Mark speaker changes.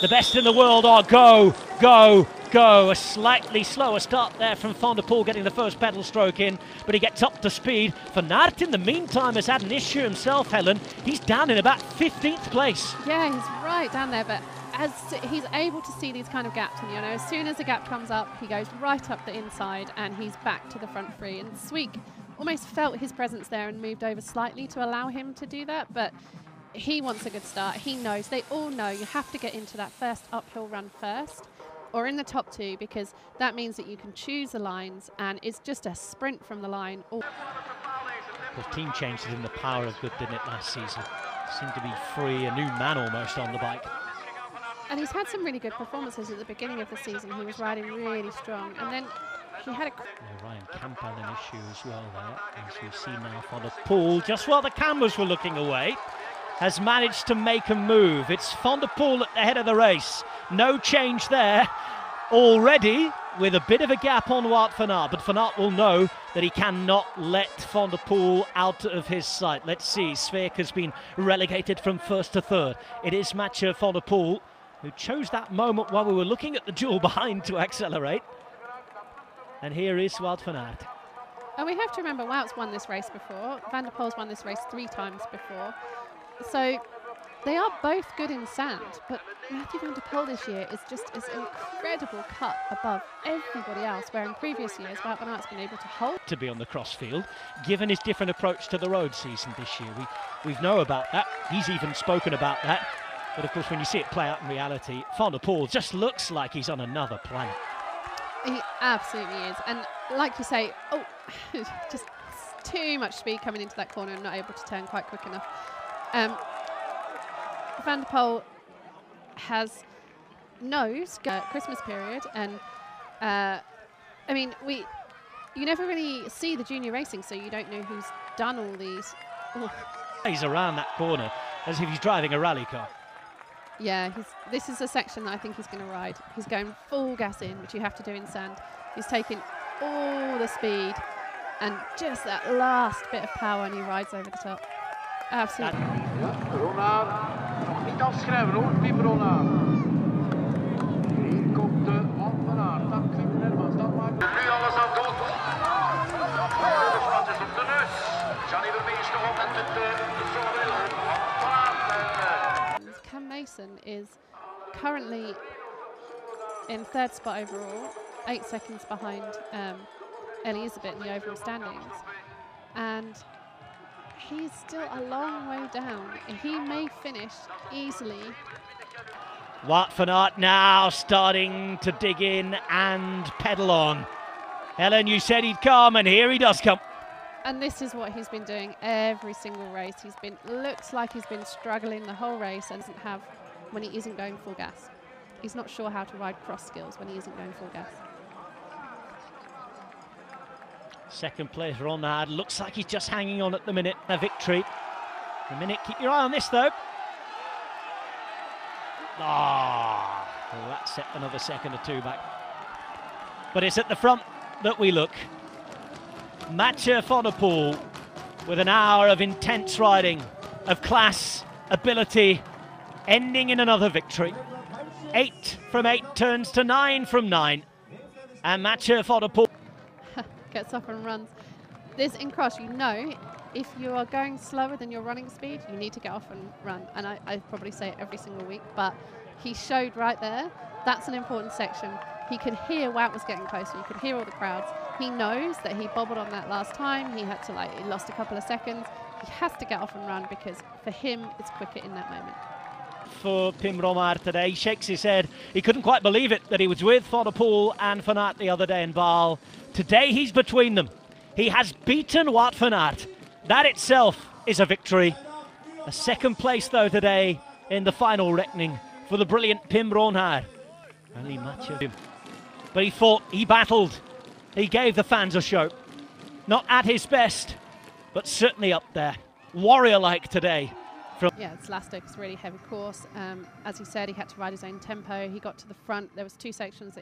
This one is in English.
Speaker 1: The best in the world are go, go, go. A slightly slower start there from Van der Poel getting the first pedal stroke in, but he gets up to speed. Van Aert in the meantime has had an issue himself, Helen. He's down in about 15th place.
Speaker 2: Yeah, he's right down there, but as he's able to see these kind of gaps, and as soon as a gap comes up, he goes right up the inside and he's back to the front three. And Sweek almost felt his presence there and moved over slightly to allow him to do that, but he wants a good start. He knows, they all know you have to get into that first uphill run first or in the top two, because that means that you can choose the lines and it's just a sprint from the line.
Speaker 1: Of course, team changed it in the power of good, didn't it, last season? Seemed to be free, a new man almost on the bike.
Speaker 2: And he's had some really good performances at the beginning of the season. He was riding really strong, and then he had a...
Speaker 1: Ryan Camp had an issue as well there, as we see now Van der Poel, just while the cameras were looking away, has managed to make a move. It's Van der Poel at the head of the race. No change there already, with a bit of a gap on Wout van Aert, but Van Aert will know that he cannot let Van der Poel out of his sight. Let's see, Sverk has been relegated from first to third. It is Mathieu Van der Poel who chose that moment while we were looking at the duel behind to accelerate. And here is Wout van Aert.
Speaker 2: And we have to remember, Wout's won this race before. Van der Poel's won this race 3 times before. So they are both good in sand, but Mathieu van der Poel this year is just this incredible cut above everybody else, where in previous years Wout van Aert's been able to hold.
Speaker 1: To be on the cross field, given his different approach to the road season this year. We know about that. He's even spoken about that. But of course, when you see it play out in reality, Van der Poel just looks like he's on another planet.
Speaker 2: He absolutely is. And like you say, just too much speed coming into that corner and not able to turn quite quick enough. Van der Poel knows Christmas period, and I mean, you never really see the junior racing, so you don't know who's done all these.
Speaker 1: He's around that corner as if he's driving a rally car.
Speaker 2: Yeah, this is a section that I think he's going to ride. He's going full gas in, which you have to do in sand. He's taking all the speed and just that last bit of power, and he rides over the top. Absolutely.
Speaker 3: Ja, Roland, nog niet afschrijven hoor, Pim Roland. Hier komt de man van Aert, dat klinkt net als dat maakt. Nu alles aan dood. De Frans is op de neus. Johnny Vermeers nog op met de zonnebril. Van Aert.
Speaker 2: Cam Mason is currently in 3rd spot overall, 8 seconds behind Elizabeth in the overall standings. And he's still a long way down. He may finish easily.
Speaker 1: Wout van Aert now starting to dig in and pedal on. Helen, you said he'd come, and here he does come.
Speaker 2: And this is what he's been doing every single race. Looks like he's been struggling the whole race and doesn't have when he isn't going full gas. He's not sure how to ride cross skills when he isn't going full gas.
Speaker 1: Second place, Roland. Looks like he's just hanging on at the minute. A victory. A minute. Keep your eye on this, though. Well, that set another second or two back. But it's at the front that we look. Mathieu van der Poel with an hour of intense riding, of class, ability, ending in another victory. 8 from 8 turns to 9 from 9. And Mathieu van der Poel
Speaker 2: gets off and runs. This in cross, if you are going slower than your running speed, you need to get off and run. And I probably say it every single week, but he showed right there. That's an important section. He could hear Wout was getting closer. You could hear all the crowds. He knows that he bobbled on that last time. He had to he lost a couple of seconds. He has to get off and run, because for him, it's quicker in that moment.
Speaker 1: For Pim Romaar today, he shakes his head. He couldn't quite believe it that he was with Van der Poel and Van Aert the other day in Baal. Today he's between them. He has beaten Wout van Aert. That itself is a victory. A second place though today in the final reckoning for the brilliant Pim Romaar. Only Mathieu. But he fought, he battled. He gave the fans a show. Not at his best, but certainly up there. Warrior-like today.
Speaker 2: Yeah, it's Lastic. It's a really heavy course. As he said, he had to ride his own tempo. He got to the front. There was 2 sections that